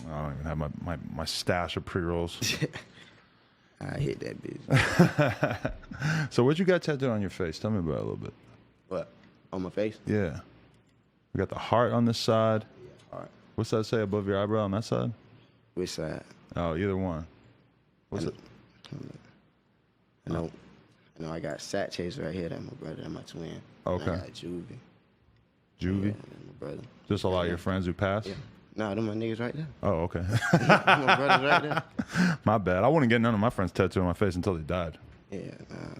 I don't even have my stash of pre-rolls. I hit that bitch. So what you got tattooed on your face? Tell me about it a little bit. What? On my face? Yeah. We got the heart on this side. All right. What's that say above your eyebrow on that side? Which side? Oh, either one. What's it? I know I got Sat Chase right here. That's my brother. That's my twin. Okay. And I got Juvie. Juvie? Yeah, that's my brother. Just a lot of your friends who passed? Yeah. Nah, them my niggas right there. Oh, okay. My brothers right there. My bad. I wouldn't get none of my friends tattooed on my face until they died. Yeah,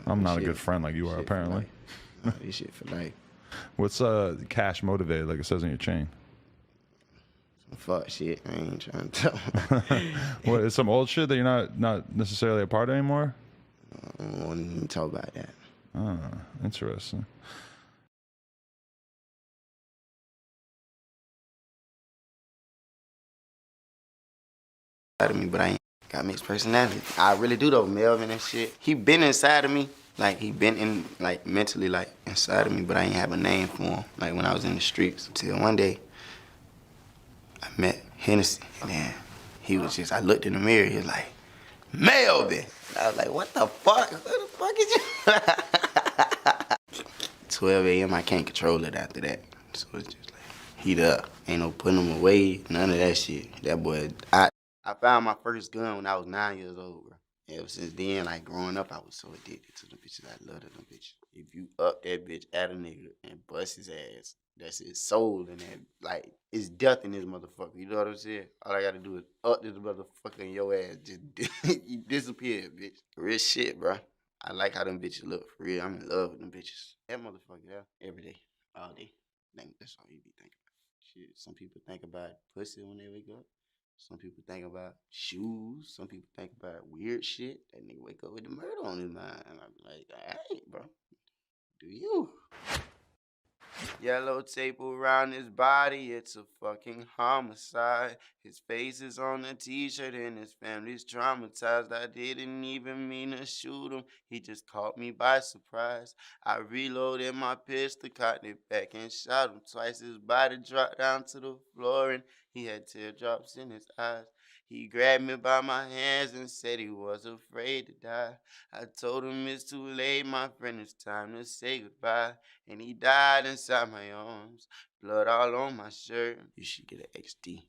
I'm not a good friend like you are, apparently. Nah, this shit for life. What's cash motivated, like it says on your chain? Some fuck shit. I ain't trying to tell. What, is some old shit that you're not necessarily a part of anymore? I don't want to even talk about that. Ah, interesting. Of me, but I ain't got mixed personality. I really do though, Melvin and shit. He been inside of me, like he been in, like mentally, like inside of me, but I ain't have a name for him. Like when I was in the streets, until one day I met Hennessy, and he was just. I looked in the mirror, he was like, Melvin. And I was like, what the fuck? Who the fuck is you? 12 a.m. I can't control it after that, so it's just like heat up. Ain't no putting him away, none of that shit. That boy, I found my first gun when I was 9 years old, bro. Ever since then, like growing up, I was so addicted to them bitches. I love them bitches. If you up that bitch at a nigga and bust his ass, that's his soul in that. Like, it's death in this motherfucker. You know what I'm saying? All I gotta do is up this motherfucker in your ass. Just you disappear, bitch. Real shit, bro. I like how them bitches look. For real, I'm in love with them bitches. That motherfucker, yeah. Every day, all day. That's all you be thinking about. Shit, some people think about pussy when they wake up. Some people think about shoes. Some people think about weird shit. That nigga wake up with the murder on his mind. And I'm like, all right, bro. Do you? Yellow tape around his body, it's a fucking homicide. His face is on a t-shirt and his family's traumatized. I didn't even mean to shoot him, he just caught me by surprise. I reloaded my pistol, cocked it back and shot him twice. His body dropped down to the floor and he had teardrops in his eyes. He grabbed me by my hands and said he was afraid to die. I told him it's too late, my friend, it's time to say goodbye. And he died inside my arms, blood all on my shirt. You should get an XD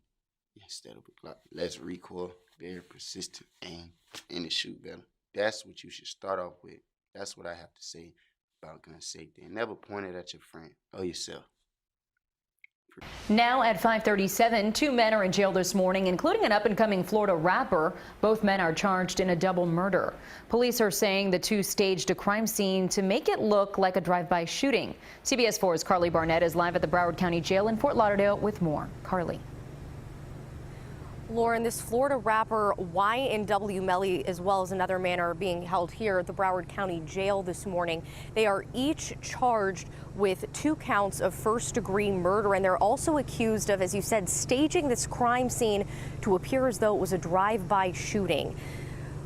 instead of a Glock. Less recoil, very persistent aim, and it shoot better. That's what you should start off with. That's what I have to say about gun safety. And never point it at your friend or yourself. Now at 5:37, 2 men are in jail this morning, including an up-and-coming Florida rapper. Both men are charged in a double murder. Police are saying the two staged a crime scene to make it look like a drive-by shooting. CBS 4's Carly Barnett is live at the Broward County Jail in Fort Lauderdale with more. Carly. Lauren, this Florida rapper YNW Melly, as well as another man, are being held here at the Broward County Jail this morning. They are each charged with 2 counts of first-degree murder, and they're also accused of, as you said, staging this crime scene to appear as though it was a drive-by shooting.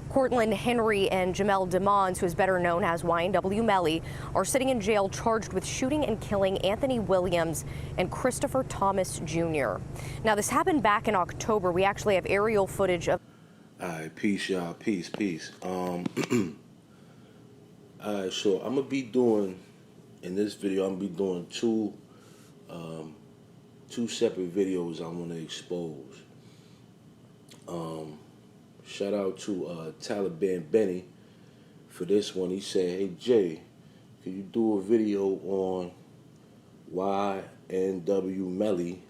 Cortland Henry and Jamel DeMons, who is better known as YNW Melly, are sitting in jail charged with shooting and killing Anthony Williams and Christopher Thomas Jr. Now, this happened back in October. We actually have aerial footage of. All right, peace, y'all. Peace. All right, so I'm gonna be doing in this video. I'm gonna be doing two separate videos I want to expose. Shout out to Taliban Benny for this one. He said, hey, Jay, can you do a video on YNW Melly,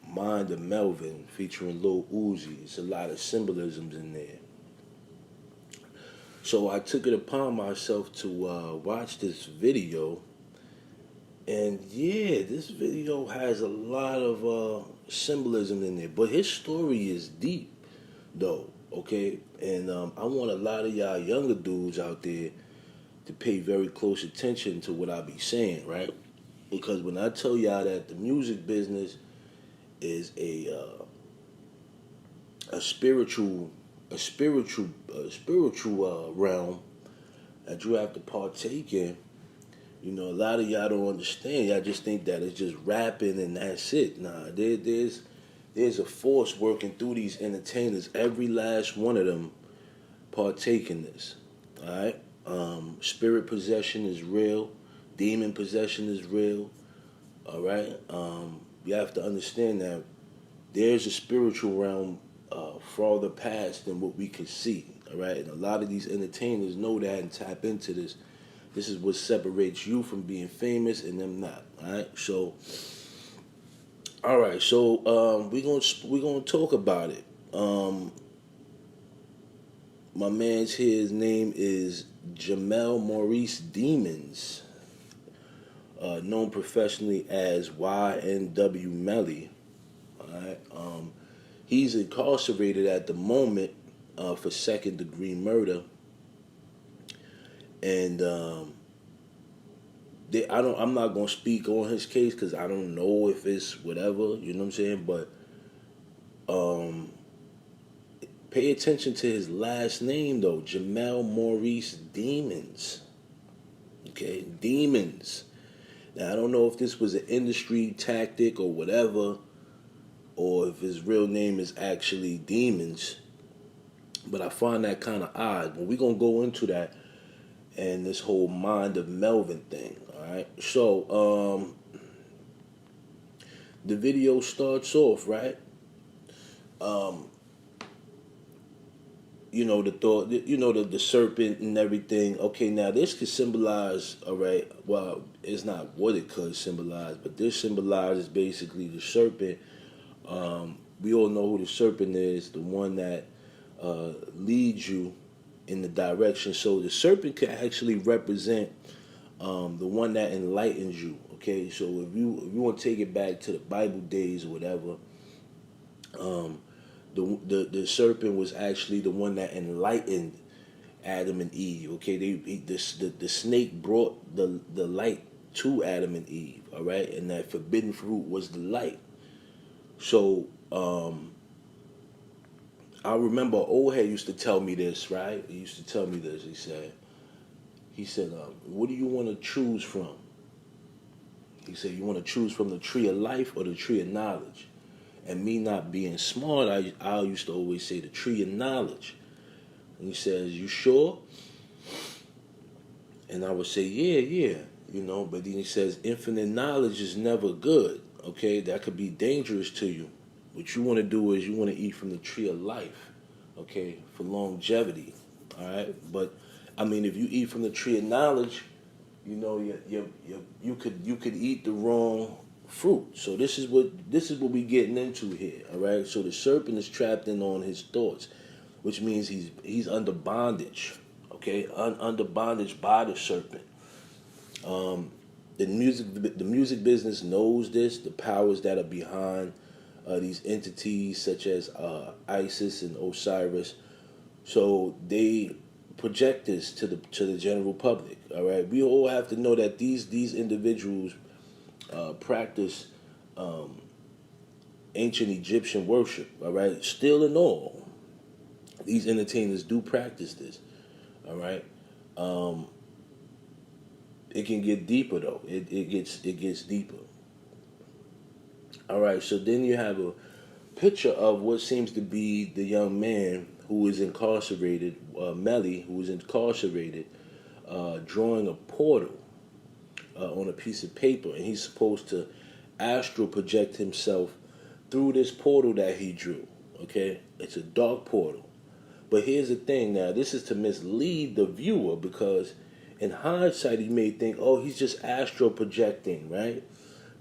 Mind of Melvin, featuring Lil Uzi? It's a lot of symbolisms in there. So I took it upon myself to watch this video. And yeah, this video has a lot of symbolism in there. But his story is deep, though, okay? And I want a lot of y'all younger dudes out there to pay very close attention to what I be saying, right? Because when I tell y'all that the music business is a spiritual realm that you have to partake in, you know, a lot of y'all don't understand. Y'all just think that it's just rapping and that's it. Nah, there's there's a force working through these entertainers. Every last one of them partake in this. All right. Spirit possession is real. Demon possession is real. All right. You have to understand that there's a spiritual realm farther past than what we can see. All right. And a lot of these entertainers know that and tap into this. This is what separates you from being famous and them not. All right. So, all right. So we're gonna talk about it. My man's here, his name is Jamel Maurice Demons, known professionally as YNW Melly. Alright, he's incarcerated at the moment for second-degree murder, and I'm not gonna speak on his case because I don't know if it's whatever. You know what I'm saying? But pay attention to his last name, though. Jamel Maurice Demons. Okay, Demons. Now, I don't know if this was an industry tactic or whatever, or if his real name is actually Demons. But I find that kind of odd. But we're going to go into that and this whole Mind of Melvin thing. All right. So, the video starts off, right? You know, the thought, you know, the serpent and everything. Okay, now this could symbolize, all right, well, it's not what it could symbolize, but this symbolizes basically the serpent. We all know who the serpent is, the one that leads you in the direction. So the serpent could actually represent the one that enlightens you. Okay, so if you want to take it back to the Bible days or whatever, the serpent was actually the one that enlightened Adam and Eve. Okay, the snake brought the light to Adam and Eve. All right, and that forbidden fruit was the light. So I remember old head used to tell me this. Right, he used to tell me this. He said, what do you want to choose from? He said, you want to choose from the tree of life or the tree of knowledge? And me not being smart, I used to always say the tree of knowledge. And he says, you sure? And I would say, yeah, you know. But then he says, infinite knowledge is never good, okay? That could be dangerous to you. What you want to do is you want to eat from the tree of life, okay, for longevity, all right? But, I mean, if you eat from the tree of knowledge, you know, you could eat the wrong fruit. So this is what we getting into here, all right? So the serpent is trapped in on his thoughts, which means he's under bondage, okay? Under bondage by the serpent. The music business knows this. The powers that are behind these entities, such as Isis and Osiris, so they project this to the general public. All right, we all have to know that these individuals practice ancient Egyptian worship. All right, still in all, these entertainers do practice this. All right, it can get deeper though. It gets deeper. All right, so then you have a picture of what seems to be the young man who is incarcerated, Melly, who is incarcerated, drawing a portal on a piece of paper, and he's supposed to astral project himself through this portal that he drew. Okay, it's a dark portal. But here's the thing now, this is to mislead the viewer, because in hindsight he may think, oh, he's just astral projecting, right?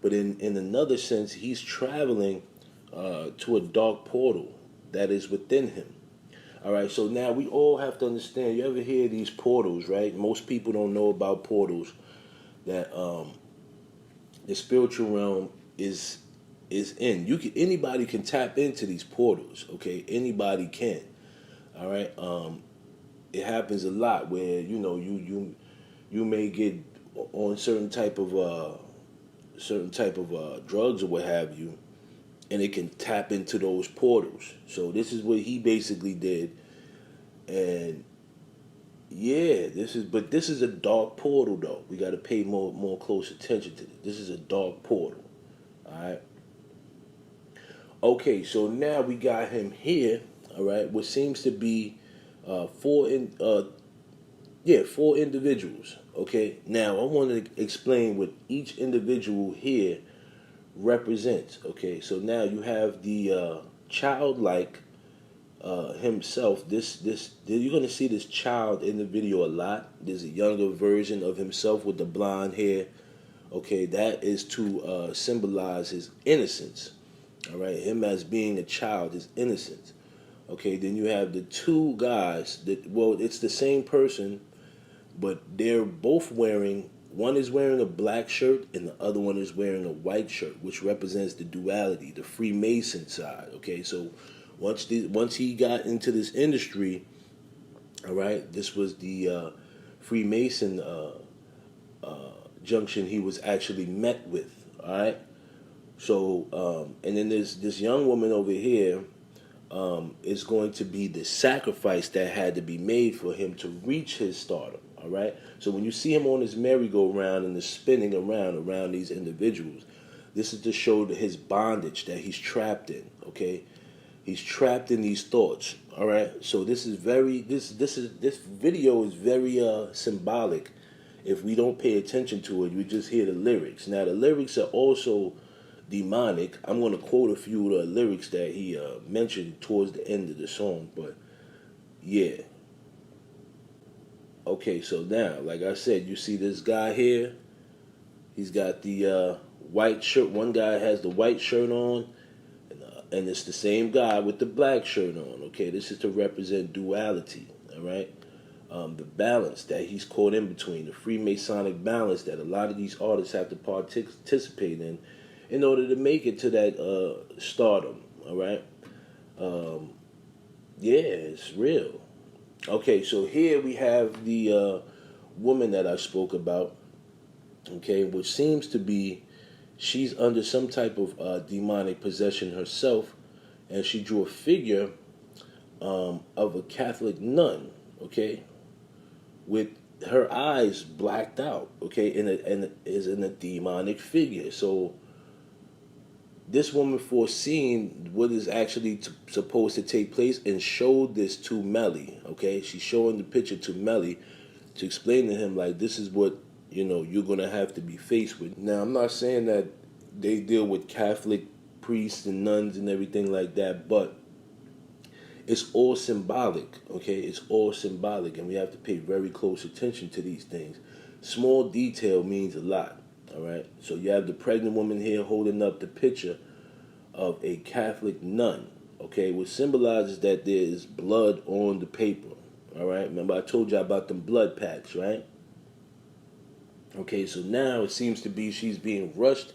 But in another sense, he's traveling to a dark portal that is within him. All right, so now we all have to understand, you ever hear these portals, right? Most people don't know about portals, that the spiritual realm is in. Anybody can tap into these portals, okay? Anybody can. All right? It happens a lot where, you know, you may get on certain type of drugs or what have you, and it can tap into those portals. So this is what he basically did, and yeah, this is a dark portal though. We got to pay more close attention to this. This is a dark portal, all right. Okay, so now we got him here. All right, what seems to be four four individuals. Okay, now I want to explain what each individual here represents. Okay, so now you have the childlike himself. You're gonna see this child in the video a lot. There's a younger version of himself with the blonde hair. Okay, that is to symbolize his innocence. All right, him as being a child, his innocence. Okay, then you have the two guys that, well, it's the same person, but they're both wearing, one is wearing a black shirt and the other one is wearing a white shirt, which represents the duality, the Freemason side. Okay, so once he got into this industry, all right, this was the Freemason junction he was actually met with. All right, so and then there's this young woman over here. Is going to be the sacrifice that had to be made for him to reach his stardom. All right. So when you see him on his merry-go-round and the spinning around these individuals, this is to show his bondage that he's trapped in. Okay, he's trapped in these thoughts. All right. So this video is very symbolic. If we don't pay attention to it, you just hear the lyrics. Now the lyrics are also demonic. I'm going to quote a few of the lyrics that he mentioned towards the end of the song, but yeah. Okay, so now, like I said, you see this guy here. He's got the white shirt. One guy has the white shirt on, and it's the same guy with the black shirt on. Okay, this is to represent duality, all right? The balance that he's caught in between, the Freemasonic balance that a lot of these artists have to participate in order to make it to that stardom, all right? Yeah, it's real. Okay, so here we have the woman that I spoke about, okay, which seems to be, she's under some type of demonic possession herself, and she drew a figure of a Catholic nun, okay, with her eyes blacked out, okay, and is in a demonic figure. So this woman foreseeing what is actually supposed to take place and showed this to Melly, okay? She's showing the picture to Melly to explain to him, like, this is what, you're going to have to be faced with. Now, I'm not saying that they deal with Catholic priests and nuns and everything like that, but it's all symbolic, okay? It's all symbolic, and we have to pay very close attention to these things. Small detail means a lot. All right, so you have the pregnant woman here holding up the picture of a Catholic nun, okay, which symbolizes that there is blood on the paper. All right, remember I told you about them blood packs, right? Okay, so now it seems to be she's being rushed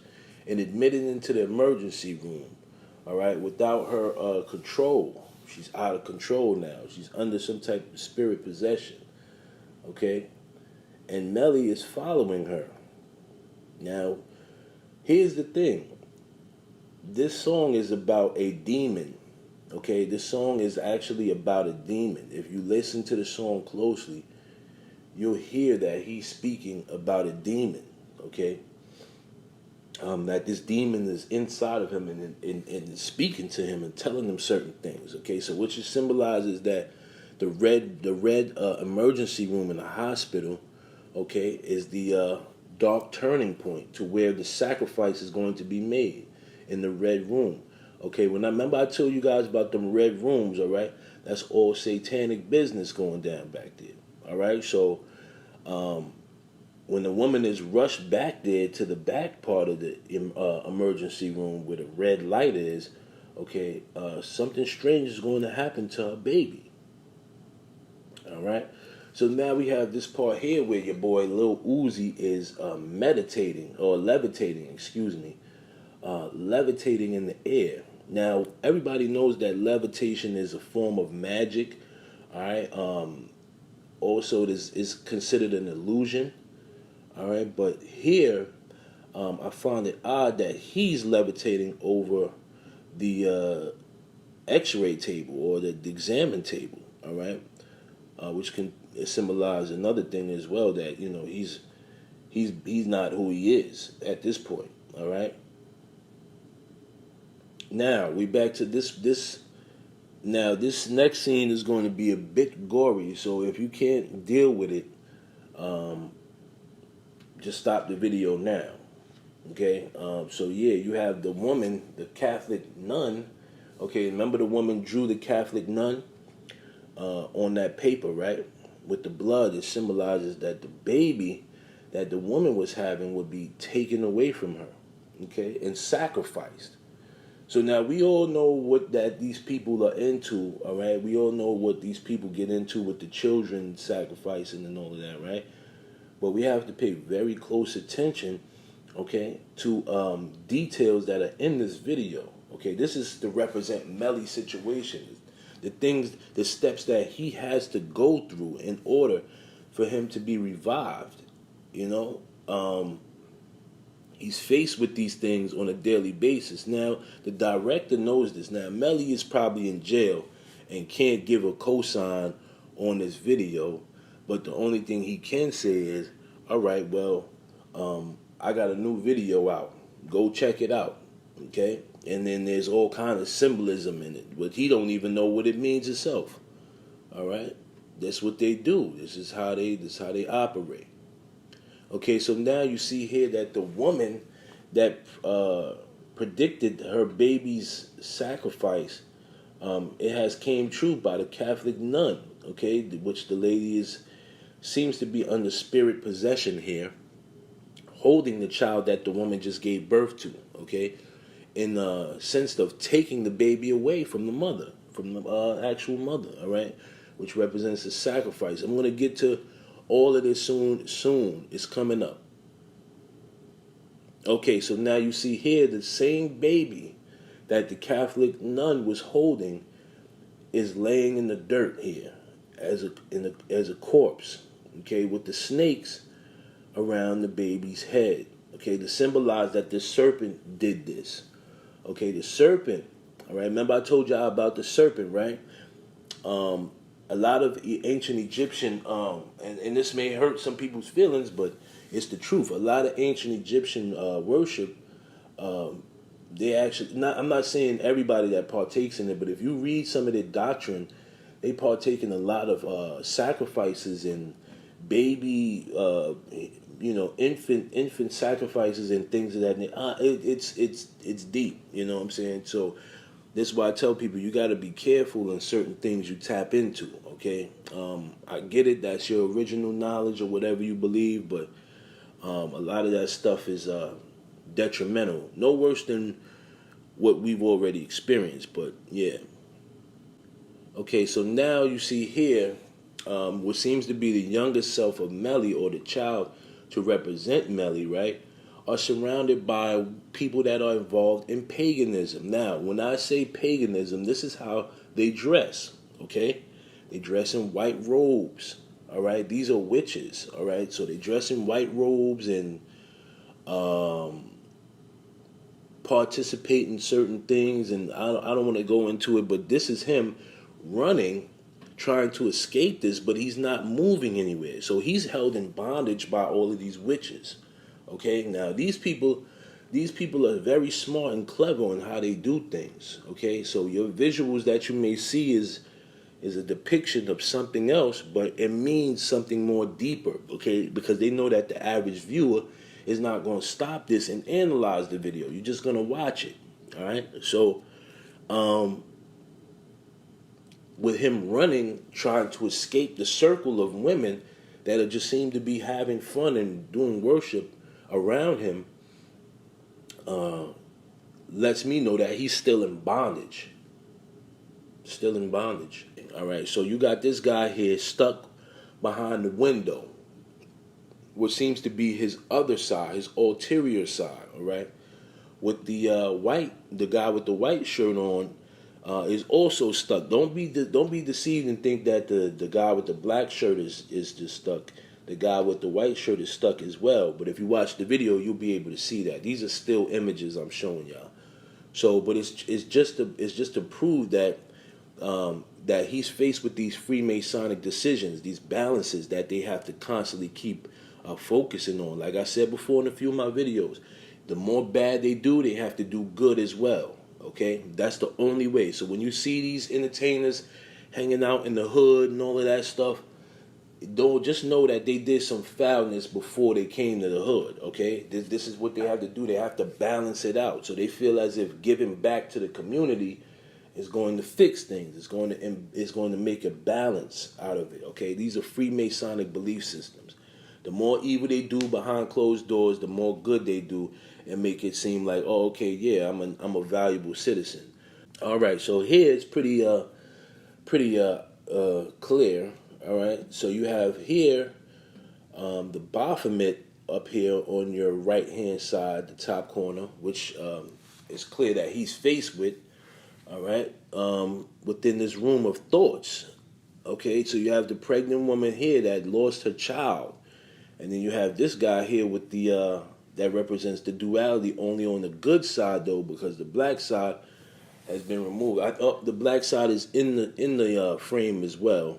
and admitted into the emergency room, all right, without her control. She's out of control now. She's under some type of spirit possession, okay? And Melly is following her. Now, here's the thing. This song is about a demon, okay? This song is actually about a demon. If you listen to the song closely, you'll hear that he's speaking about a demon, okay? That this demon is inside of him and speaking to him and telling him certain things, okay? So which symbolizes that the red emergency room in the hospital, okay, is the dark turning point to where the sacrifice is going to be made in the red room. Okay, I told you guys about them red rooms, all right? That's all satanic business going down back there, all right? So when the woman is rushed back there to the back part of the emergency room where the red light is, okay, something strange is going to happen to her baby, all right? So now we have this part here where your boy Lil Uzi is levitating in the air. Now, everybody knows that levitation is a form of magic, all right? Also, it is considered an illusion, all right? But here, I find it odd that he's levitating over the x-ray table or the examine table, all right? Which can symbolize another thing as well, that he's not who he is at this point. All right. Now we back to this. Now this next scene is going to be a bit gory, so if you can't deal with it, just stop the video now. Okay. So yeah, you have the woman, the Catholic nun. Okay, remember the woman drew the Catholic nun on that paper, right? With the blood, it symbolizes that the baby that the woman was having would be taken away from her, okay, and sacrificed. So now we all know what that these people are into, all right? We all know what these people get into with the children sacrificing and all of that, right? But we have to pay very close attention, okay, to details that are in this video. Okay, this is to represent Melly's situation, the things, the steps that he has to go through in order for him to be revived. You know, he's faced with these things on a daily basis. Now, the director knows this. Now, Melly is probably in jail and can't give a cosign on this video, but the only thing he can say is, all right, well, I got a new video out. Go check it out, okay? And then there's all kind of symbolism in it, but he don't even know what it means itself. All right, that's what they do. This is how they operate. Okay, so now you see here that the woman that predicted her baby's sacrifice, it has came true by the Catholic nun. Okay, which the lady seems to be under spirit possession here, holding the child that the woman just gave birth to. Okay. In the sense of taking the baby away from the mother, from the actual mother, all right, which represents the sacrifice. I'm going to get to all of this soon. It's coming up. Okay, so now you see here the same baby that the Catholic nun was holding is laying in the dirt here as a corpse, okay, with the snakes around the baby's head, okay, to symbolize that the serpent did this. Okay, the serpent, all right, remember I told y'all about the serpent, right? A lot of ancient Egyptian, and this may hurt some people's feelings, but it's the truth. A lot of ancient Egyptian worship, they actually, I'm not saying everybody that partakes in it, but if you read some of their doctrine, they partake in a lot of sacrifices and baby, infant sacrifices and things of that nature. It's deep, you know what I'm saying? So that's why I tell people you got to be careful in certain things you tap into. Okay, I get it. That's your original knowledge or whatever you believe, but a lot of that stuff is detrimental. No worse than what we've already experienced, but yeah. Okay, so now you see here what seems to be the younger self of Melly, or the child to represent Melly, right, are surrounded by people that are involved in paganism. Now, when I say paganism, this is how they dress, okay? They dress in white robes, all right? These are witches, all right? So they dress in white robes and participate in certain things, and I don't want to go into it, but this is him running, trying to escape this, but he's not moving anywhere. So he's held in bondage by all of these witches. Okay, now these people are very smart and clever on how they do things. Okay, so your visuals that you may see is a depiction of something else, but it means something more deeper. Okay, because they know that the average viewer is not going to stop this and analyze the video. You're just going to watch it. All right, so with him running, trying to escape the circle of women that just seem to be having fun and doing worship around him, lets me know that he's still in bondage. Still in bondage. All right, so you got this guy here stuck behind the window, what seems to be his other side, his ulterior side, all right? With the guy with the white shirt on, is also stuck. Don't be deceived and think that the guy with the black shirt is just stuck. The guy with the white shirt is stuck as well. But if you watch the video, you'll be able to see that. These are still images I'm showing y'all. So, but it's just to prove that that he's faced with these Freemasonic decisions, these balances that they have to constantly keep focusing on. Like I said before in a few of my videos, the more bad they do, they have to do good as well. Okay, that's the only way. So when you see these entertainers hanging out in the hood and all of that stuff, don't just know that they did some foulness before they came to the hood. Okay, this is what they have to do. They have to balance it out. So they feel as if giving back to the community is going to fix things. It's going to make a balance out of it. Okay, these are Freemasonic belief systems. The more evil they do behind closed doors, the more good they do, and make it seem like, oh, okay, yeah, I'm a valuable citizen. All right, so here it's pretty clear. All right, so you have here the Baphomet up here on your right hand side, the top corner, which is clear that he's faced with. All right, within this room of thoughts. Okay, so you have the pregnant woman here that lost her child, and then you have this guy here with the that represents the duality only on the good side though, because the black side has been removed. The black side is in the frame as well,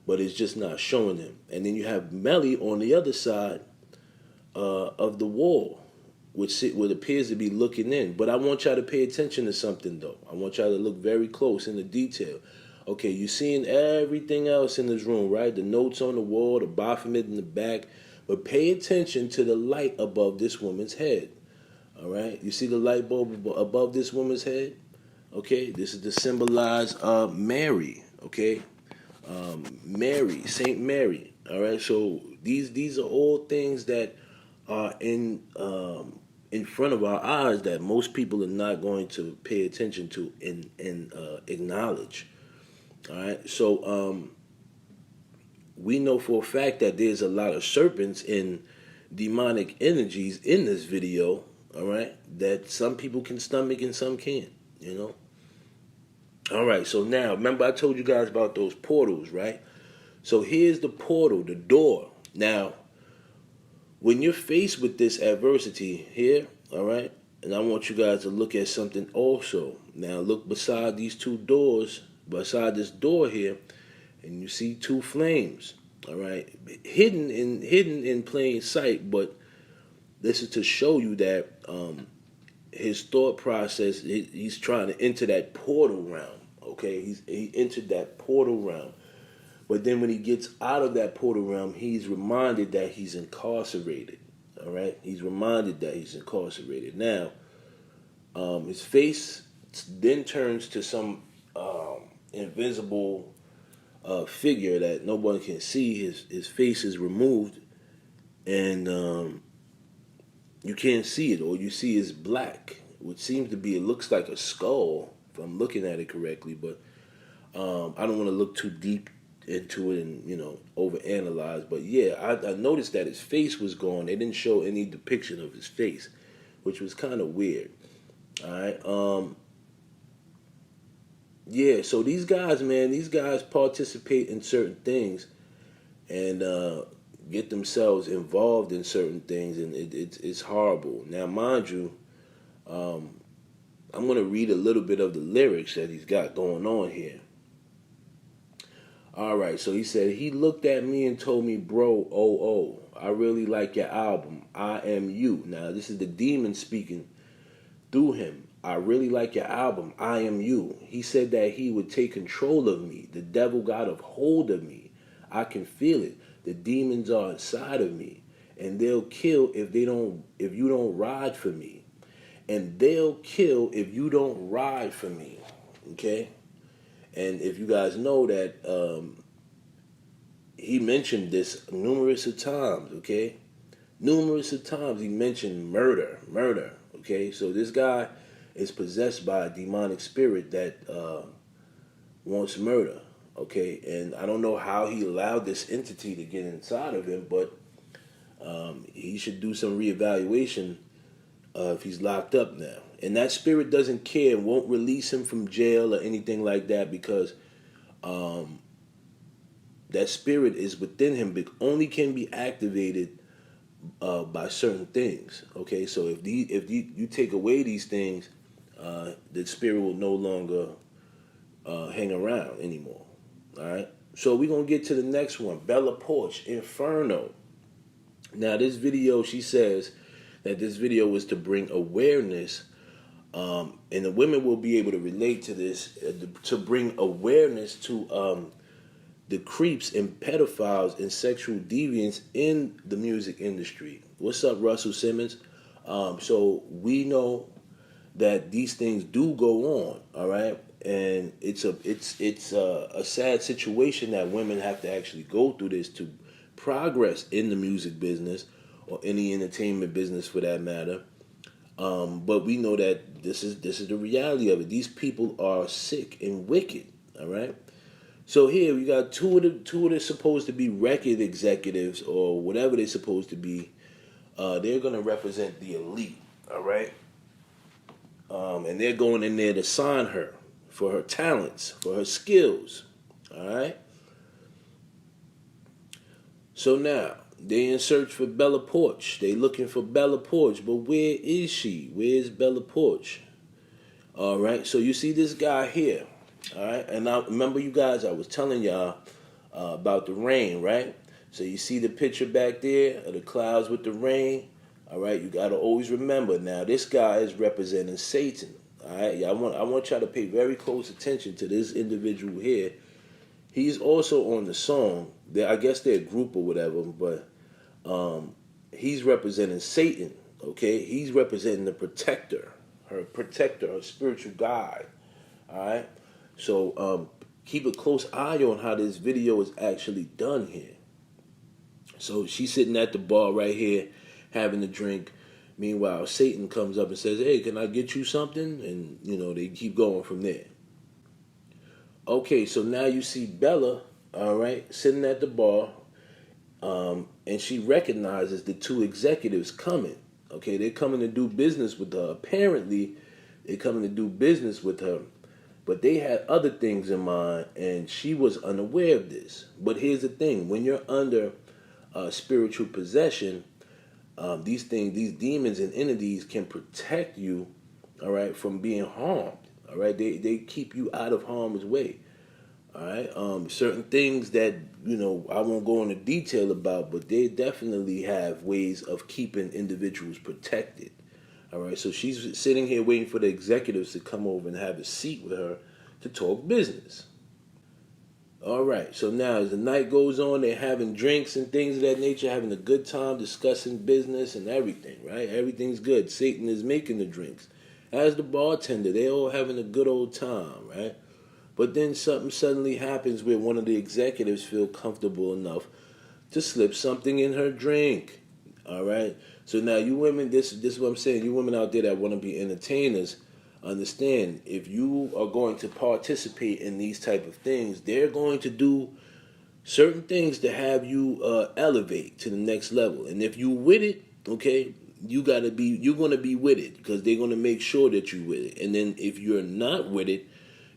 but it's just not showing him. And then you have Melly on the other side of the wall, which appears to be looking in. But I want y'all to pay attention to something, though. I want y'all to look very close in the detail. Okay, you're seeing everything else in this room, right? The notes on the wall, the Baphomet in the back. But pay attention to the light above this woman's head. All right? You see the light bulb above this woman's head? Okay, this is to symbolize Mary, okay? Mary, Saint Mary. All right, so these are all things that are in front of our eyes that most people are not going to pay attention to and acknowledge. All right, so we know for a fact that there's a lot of serpents and demonic energies in this video. All right, that some people can stomach and some can't. You know. All right, so now, remember I told you guys about those portals, right? So here's the portal, the door. Now, when you're faced with this adversity here, all right, and I want you guys to look at something also. Now, look beside these two doors, beside this door here, and you see two flames, all right, hidden in plain sight, but this is to show you that his thought process, he's trying to enter that portal realm, okay? He entered that portal realm. But then when he gets out of that portal realm, he's reminded that he's incarcerated, all right? He's reminded that he's incarcerated. Now, his face then turns to some invisible figure that no one can see. His face is removed, and you can't see it. All you see is black, which seems to be, it looks like a skull, if I'm looking at it correctly, but I don't want to look too deep into it and, overanalyze. But yeah, I noticed that his face was gone. They didn't show any depiction of his face, which was kind of weird. All right. Yeah, so these guys participate in certain things and get themselves involved in certain things, and it's horrible. Now, mind you, I'm going to read a little bit of the lyrics that he's got going on here. All right, so he said, he looked at me and told me, bro, I really like your album, YNW. Now, this is the demon speaking through him. I really like your album, YNW. He said that he would take control of me. The devil got a hold of me. I can feel it. The demons are inside of me, and they'll kill if you don't ride for me. And they'll kill if you don't ride for me. Okay? And if you guys know that he mentioned this numerous of times, okay? Numerous of times he mentioned murder, okay? So this guy is possessed by a demonic spirit that wants murder. Okay, and I don't know how he allowed this entity to get inside of him, but he should do some reevaluation if he's locked up now. And that spirit doesn't care and won't release him from jail or anything like that, because that spirit is within him, but only can be activated by certain things. Okay, so if you take away these things, the spirit will no longer hang around anymore. All right, so we're going to get to the next one, Bella Porch, Inferno. Now, this video, she says that this video was to bring awareness And the women will be able to relate to this to bring awareness to the creeps and pedophiles and sexual deviants in the music industry. What's up, Russell Simmons? So we know that these things do go on, all right, and it's a sad situation that women have to actually go through this to progress in the music business or any entertainment business for that matter. But we know that this is the reality of it. These people are sick and wicked, all right. So here we got two of the supposed to be record executives or whatever they're supposed to be. They're gonna represent the elite, all right. And they're going in there to sign her for her talents, for her skills, all right. So now they in search for Bella Porch. They looking for Bella Porch, but where is she? Where's Bella Porch? All right. So you see this guy here, all right. And I remember you guys, I was telling y'all about the rain, right? So you see the picture back there of the clouds with the rain. All right, you got to always remember now this guy is representing Satan. All right, I want y'all to pay very close attention to this individual here. He's also on the song. I guess they're a group or whatever, but he's representing Satan. Okay, he's representing the protector, her spiritual guide. All right, so keep a close eye on how this video is actually done here. So she's sitting at the bar right here, having a drink. Meanwhile, Satan comes up and says, "Hey, can I get you something?" And, they keep going from there. Okay, so now you see Bella, all right, sitting at the bar, and she recognizes the two executives coming. Okay, they're coming to do business with her. Apparently, they're coming to do business with her. But they had other things in mind, and she was unaware of this. But here's the thing. When you're under spiritual possession, these demons and entities can protect you, all right, from being harmed. All right, they keep you out of harm's way. All right, certain things that I won't go into detail about, but they definitely have ways of keeping individuals protected. All right, so she's sitting here waiting for the executives to come over and have a seat with her to talk business. All right, so now as the night goes on, they're having drinks and things of that nature, having a good time, discussing business and everything, right? Everything's good. Satan is making the drinks. As the bartender, they're all having a good old time, right? But then something suddenly happens where one of the executives feel comfortable enough to slip something in her drink, all right? So now you women, this is what I'm saying, you women out there that want to be entertainers, understand, if you are going to participate in these type of things, they're going to do certain things to have you elevate to the next level. And if you with it, okay, you're going to be with it because they're going to make sure that you with it. And then if you're not with it,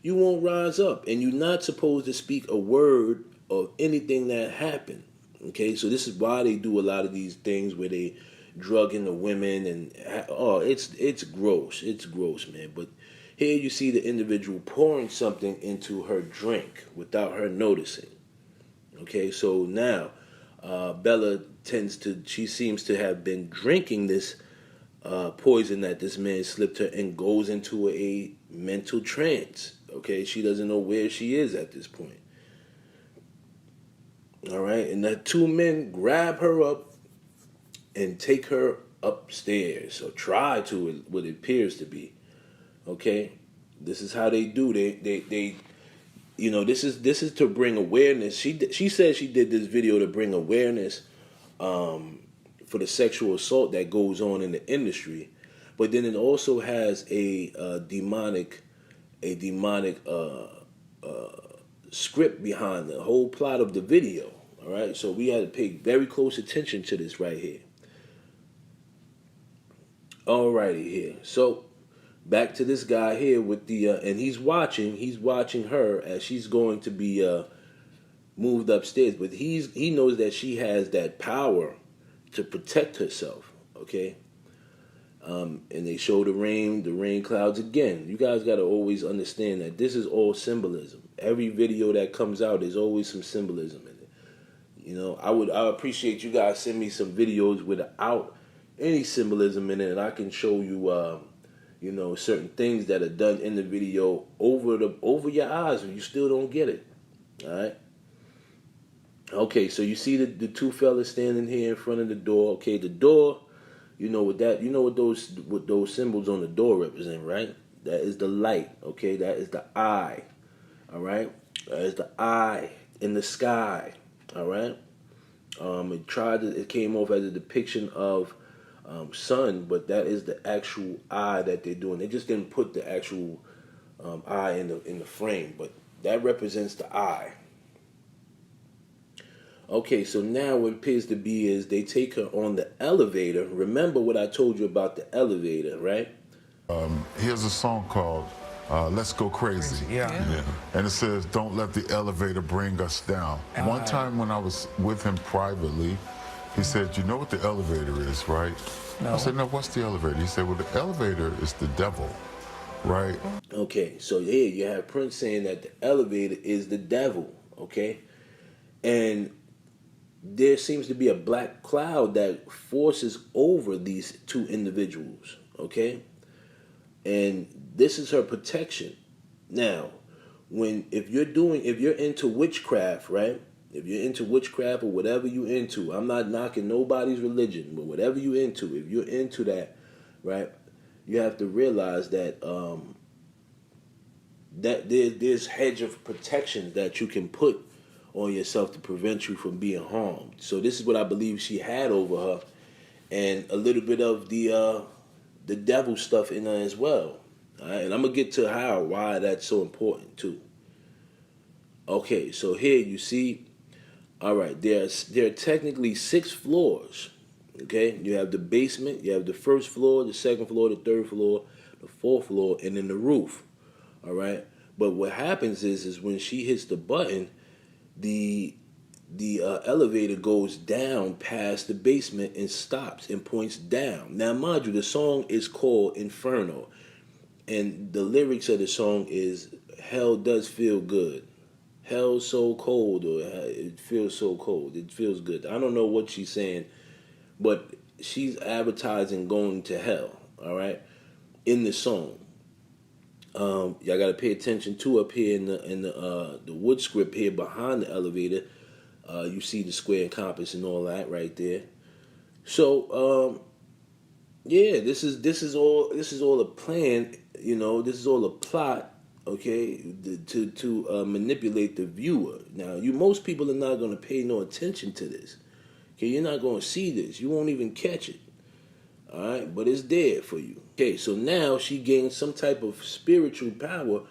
you won't rise up. And you're not supposed to speak a word of anything that happened. Okay, so this is why they do a lot of these things where they drugging the women and it's gross. It's gross, man. But here you see the individual pouring something into her drink without her noticing. Okay, so now Bella she seems to have been drinking this poison that this man slipped her and goes into a mental trance. Okay, she doesn't know where she is at this point. All right, and the two men grab her up and take her upstairs, or try to, what it appears to be. Okay, this is how they do. They this is to bring awareness. She said she did this video to bring awareness for the sexual assault that goes on in the industry, but then it also has a demonic script behind the whole plot of the video. All right, so we had to pay very close attention to this right here. Alrighty here. So back to this guy here with the and he's watching her as she's going to be moved upstairs, but he knows that she has that power to protect herself. Okay. And they show the rain clouds again. You guys got to always understand that this is all symbolism. Every video that comes out, there's always some symbolism in it. I appreciate you guys send me some videos without any symbolism in it, and I can show you, you know, certain things that are done in the video over your eyes, and you still don't get it. All right. Okay, so you see the two fellas standing here in front of the door. Okay, the door, you know what those symbols on the door represent, right? That is the light. Okay, that is the eye. All right, that is the eye in the sky. All right. It came off as a depiction of sun, but that is the actual eye that they're doing. They just didn't put the actual eye in the frame, but that represents the eye. Okay, so now what it appears to be is they take her on the elevator. Remember what I told you about the elevator, right? Here's a song called Let's Go Crazy. Yeah. And it says, don't let the elevator bring us down. One time when I was with him privately, he said, you know what the elevator is, right? No. I said, no, what's the elevator? He said, well, the elevator is the devil, right? Okay, so here you have Prince saying that the elevator is the devil, okay? And there seems to be a black cloud that forces over these two individuals, okay? And this is her protection. Now, if you're into witchcraft, right? If you're into witchcraft or whatever you're into, I'm not knocking nobody's religion, but whatever you're into, if you're into that, right? You have to realize that that there's hedge of protection that you can put on yourself to prevent you from being harmed. So this is what I believe she had over her, and a little bit of the devil stuff in her as well. All right? And I'm gonna get to why that's so important too. Okay, so here you see, all right, there are technically 6 floors. Okay, you have the basement, you have the first floor, the second floor, the third floor, the fourth floor, and then the roof. All right, but what happens is when she hits the button, the elevator goes down past the basement and stops and points down. Now, mind you, the song is called Inferno, and the lyrics of the song is "Hell does feel good, hell's so cold, or it feels so cold, it feels good." I don't know what she's saying, but she's advertising going to hell. All right, in the song. Y'all gotta pay attention to up here in the wood script here behind the elevator. You see the square and compass and all that right there. So yeah, this is all a plan. You know, this is all a plot. Okay, to manipulate the viewer. Now, most people are not gonna pay no attention to this. Okay, you're not gonna see this. You won't even catch it. All right, but it's there for you. Okay, so now she gains some type of spiritual power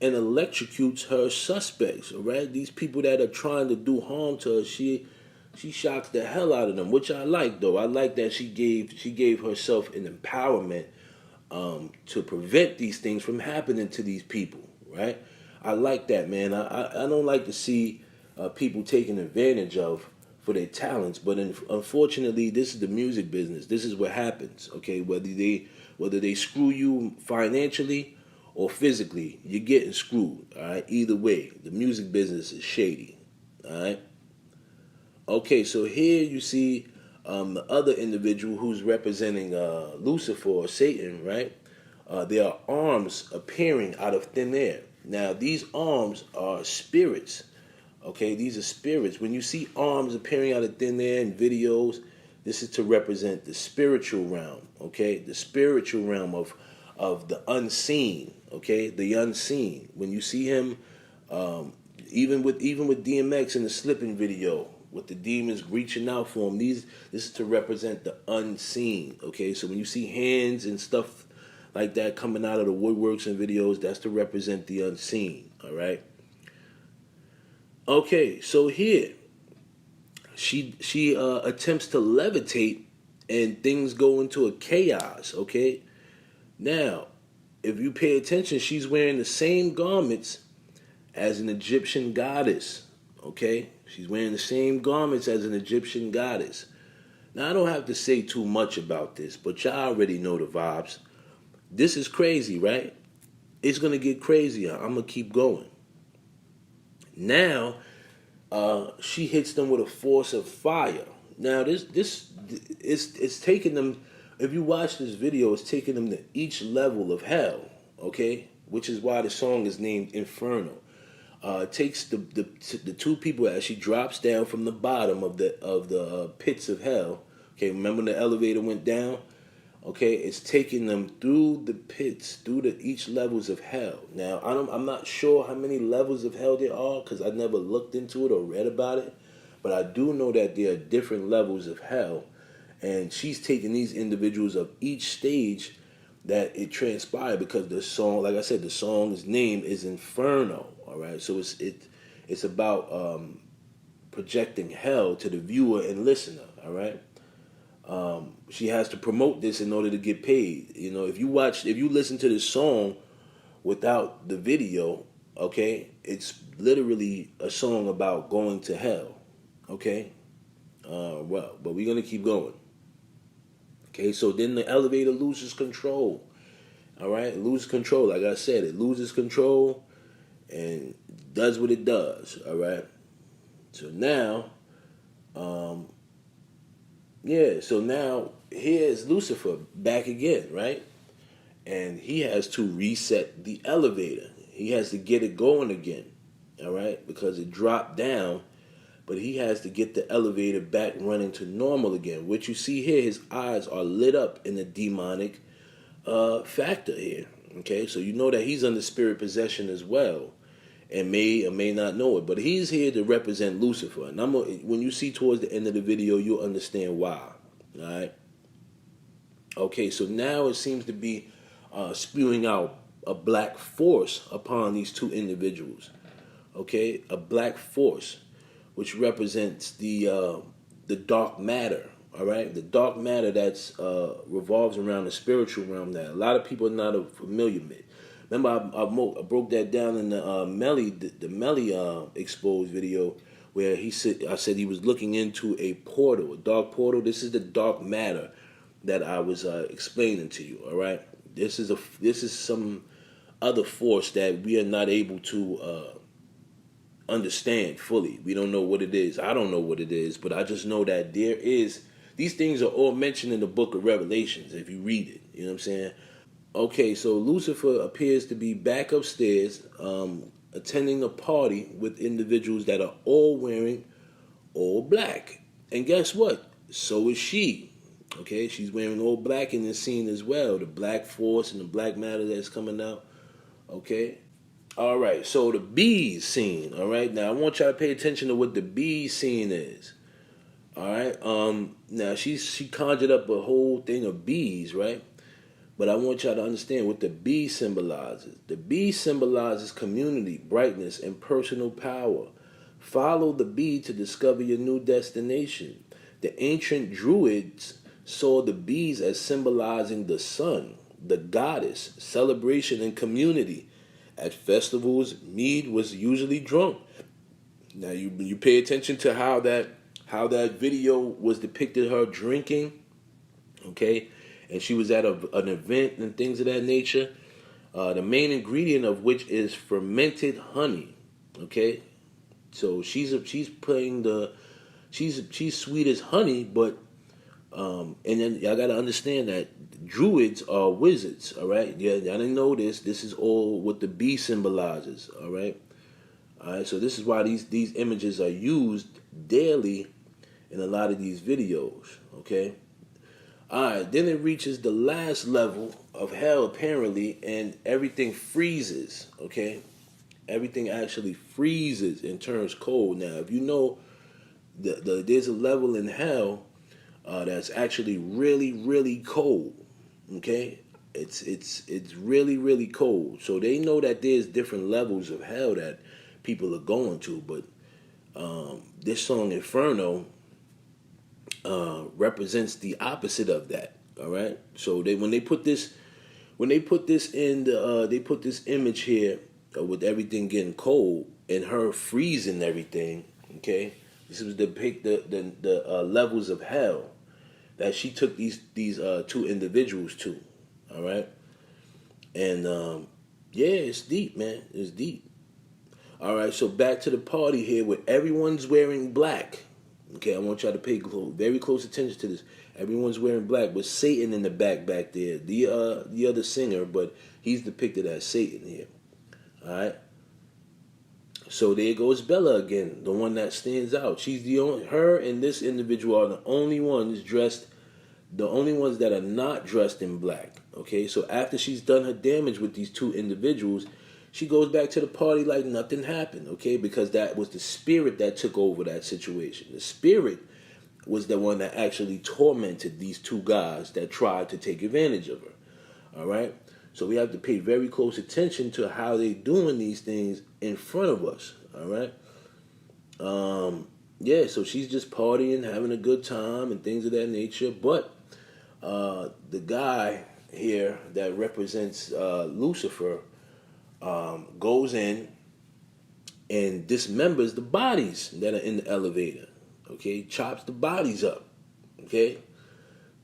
and electrocutes her suspects. All right, these people that are trying to do harm to her, she shocks the hell out of them, which I like though. I like that she gave herself an empowerment to prevent these things from happening to these people. Right, I like that, man. I don't like to see people taken advantage of for their talents, but unfortunately, this is the music business. This is what happens. Okay, whether they screw you financially or physically, you're getting screwed. All right, either way, the music business is shady. All right. Okay, so here you see the other individual who's representing Lucifer or Satan. Right, there are arms appearing out of thin air. Now, these arms are spirits. Okay, these are spirits. When you see arms appearing out of thin air in videos, this is to represent the spiritual realm. Okay, the spiritual realm of the unseen. Okay, the unseen. When you see him, even with DMX in the slipping video, with the demons reaching out for him, this is to represent the unseen. Okay, so when you see hands and stuff like that coming out of the woodworks and videos, that's to represent the unseen. All right. Okay, so here she attempts to levitate, and things go into a chaos. Okay, now if you pay attention, she's wearing the same garments as an Egyptian goddess. Okay, she's wearing the same garments as an Egyptian goddess. Now I don't have to say too much about this, but y'all already know the vibes. This is crazy, right? It's gonna get crazier. I'm gonna keep going. Now, she hits them with a force of fire. Now, this it's taking them if you watch this video, it's taking them to each level of hell, okay? Which is why the song is named Inferno. It takes the two people as she drops down from the bottom of the pits of hell. Okay, remember when the elevator went down? Okay, it's taking them through the pits, through each levels of hell. Now, I'm not sure how many levels of hell there are because I never looked into it or read about it. But I do know that there are different levels of hell. And she's taking these individuals of each stage that it transpired because the song, like I said, the song's name is Inferno. All right, so it's about projecting hell to the viewer and listener. All right. She has to promote this in order to get paid. You know, if you listen to this song without the video, okay, it's literally a song about going to hell. Okay, but we're gonna keep going. Okay, so then the elevator loses control. All right, it loses control. Like I said, it loses control and does what it does. All right. So now, so now here's Lucifer back again, right? And he has to reset the elevator. He has to get it going again, all right? Because it dropped down, but he has to get the elevator back running to normal again. What you see here, his eyes are lit up in a demonic factor here, okay? So you know that he's under spirit possession as well, and may or may not know it. But he's here to represent Lucifer. And when you see towards the end of the video, you'll understand why. All right? Okay, so now it seems to be spewing out a black force upon these two individuals. Okay? A black force, which represents the dark matter. All right? The dark matter that's revolves around the spiritual realm that a lot of people are not familiar with. Remember, I broke that down in the Melly, the Melly exposed video, where I said he was looking into a portal, a dark portal. This is the dark matter that I was explaining to you. All right, this is some other force that we are not able to understand fully. We don't know what it is. I don't know what it is, but I just know that there is. These things are all mentioned in the book of Revelations if you read it. You know what I'm saying? Okay, so Lucifer appears to be back upstairs, attending a party with individuals that are all wearing all black. And guess what? So is she. Okay, she's wearing all black in this scene as well. The black force and the black matter that's coming out. Okay. All right, so the bees scene. All right, now I want y'all to pay attention to what the bees scene is. All right. Now she conjured up a whole thing of bees, right? But I want y'all to understand what the bee symbolizes. The bee symbolizes community, brightness, and personal power. Follow the bee to discover your new destination. The ancient Druids saw the bees as symbolizing the sun, the goddess, celebration, and community. At festivals, mead was usually drunk. Now you pay attention to how that video was depicted her drinking, okay? And she was at an event and things of that nature. The main ingredient of which is fermented honey. Okay, so she's playing she's sweet as honey, but and then y'all gotta understand that Druids are wizards. All right, yeah, y'all didn't know this. This is all what the bee symbolizes. All right, so this is why these images are used daily in a lot of these videos. Okay. Alright, then it reaches the last level of hell apparently, and everything freezes, okay? Everything actually freezes and turns cold. Now, if you know, there's a level in hell that's actually really, really cold, okay? It's really, really cold. So they know that there's different levels of hell that people are going to, but this song, Inferno, represents the opposite of that. All right. So when they put this in they put this image here with everything getting cold and her freezing everything. Okay. This was depict the levels of hell that she took these two individuals to. All right. And it's deep, man. It's deep. All right. So back to the party here where everyone's wearing black. Okay, I want y'all to pay very close attention to this. Everyone's wearing black with Satan in the back there. The other singer, but he's depicted as Satan here. All right. So there goes Bella again, the one that stands out. She's the only, her and this individual are the only ones that are not dressed in black. Okay, so after she's done her damage with these two individuals, she goes back to the party like nothing happened. Okay, because that was the spirit that took over that situation. The spirit was the one that actually tormented these two guys that tried to take advantage of her. All right. So we have to pay very close attention to how they're doing these things in front of us, all right? Yeah, so she's just partying, having a good time and things of that nature. But the guy here that represents Lucifer goes in and dismembers the bodies that are in the elevator, okay? Chops the bodies up, okay?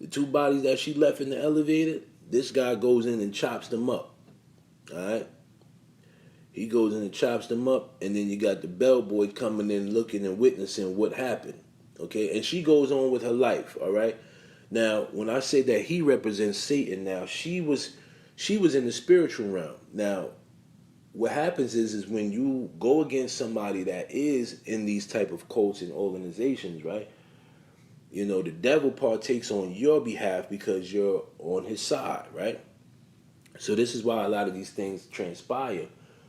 The two bodies that she left in the elevator, this guy goes in and chops them up. All right? He goes in and chops them up, and then you got the bellboy coming in, looking and witnessing what happened. Okay? And she goes on with her life. All right? Now, when I say that he represents Satan, now she was in the spiritual realm. Now, what happens is when you go against somebody that is in these type of cults and organizations, right? You know, the devil partakes on your behalf because you're on his side, right? So this is why a lot of these things transpire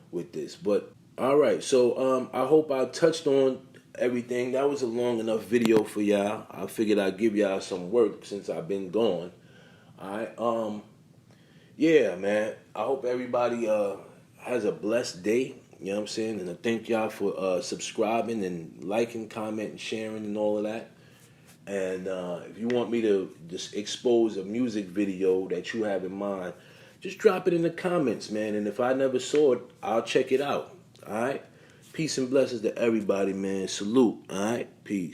with this. But, all right, so I hope I touched on everything. That was a long enough video for y'all. I figured I'd give y'all some work since I've been gone. All right, yeah, man. I hope everybody has a blessed day. You know what I'm saying? And I thank y'all for subscribing and liking, commenting, sharing, and all of that. And if you want me to just expose a music video that you have in mind, just drop it in the comments, man. And if I never saw it, I'll check it out. All right? Peace and blessings to everybody, man. Salute. All right? Peace.